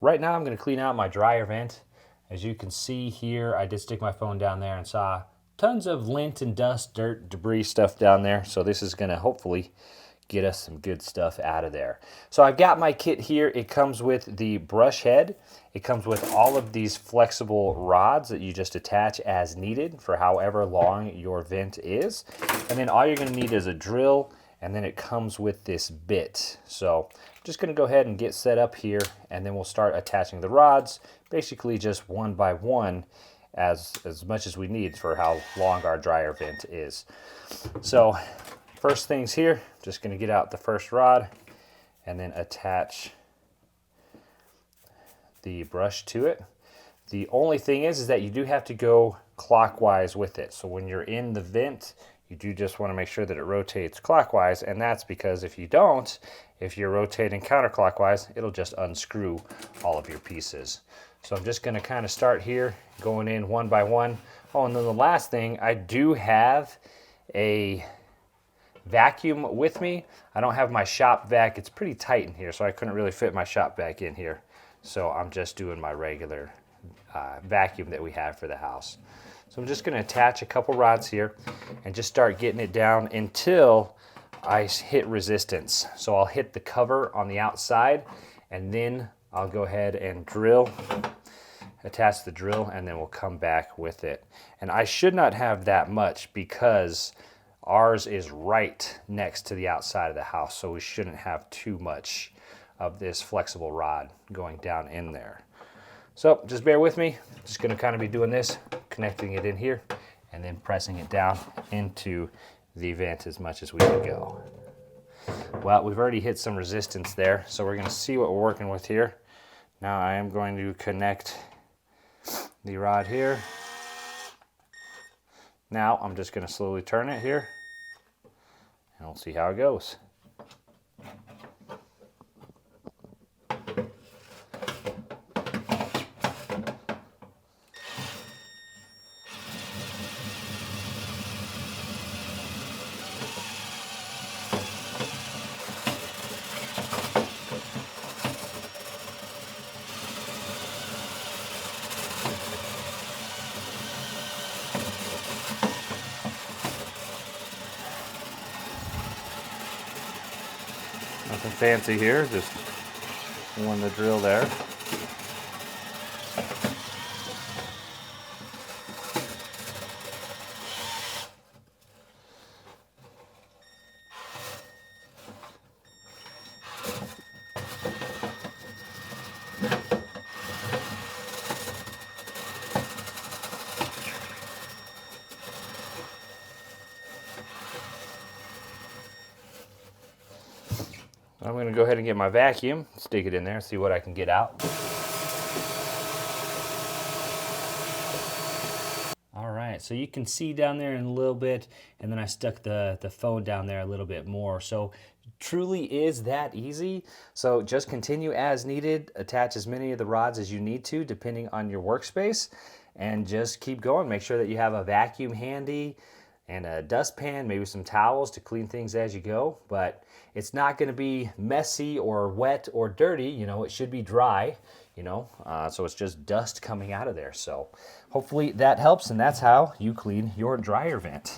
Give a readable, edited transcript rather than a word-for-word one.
Right now I'm going to clean out my dryer vent. As you can see here, I did stick my phone down there and saw tons of lint and dust, dirt, debris stuff down there. So this is going to hopefully get us some good stuff out of there. So I've got my kit here. It comes with the brush head. It comes with all of these flexible rods that you just attach as needed for however long your vent is. And then all you're going to need is a drill, and then it comes with this bit. So I'm just going to go ahead and get set up here, and then we'll start attaching the rods, basically just one by one, as much as we need for how long our dryer vent is. So first things here, just going to get out the first rod and then attach the brush to it. The only thing is that you do have to go clockwise with it. So when you're in the vent, you do just want to make sure that it rotates clockwise, and that's because if you don't, if you're rotating counterclockwise, it'll just unscrew all of your pieces. So I'm just going to kind of start here, going in one by one. Oh, and then the last thing, I do have a vacuum with me. I don't have my shop vac. It's pretty tight in here, so I couldn't really fit my shop vac in here. So I'm just doing my regular vacuum that we have for the house. So I'm just going to attach a couple rods here and just start getting it down until I hit resistance. So I'll hit the cover on the outside, and then I'll go ahead and drill, attach the drill, and then we'll come back with it. And I should not have that much because ours is right next to the outside of the house, so we shouldn't have too much of this flexible rod going down in there. So just bear with me. Just going to kind of be doing this, connecting it in here, and then pressing it down into the vent as much as we can go. Well, we've already hit some resistance there, so we're going to see what we're working with here. Now I am going to connect the rod here. Now I'm just going to slowly turn it here, and we'll see how it goes. Nothing fancy here, just one the drill there. I'm going to go ahead and get my vacuum, stick it in there, see what I can get out. All right, so you can see down there in a little bit, and then I stuck the phone down there a little bit more. So truly is that easy. So just continue as needed, attach as many of the rods as you need to, depending on your workspace, and just keep going. Make sure that you have a vacuum handy and a dustpan, maybe some towels to clean things as you go. But it's not going to be messy or wet or dirty. You know, it should be dry, so it's just dust coming out of there. So hopefully that helps, and that's how you clean your dryer vent.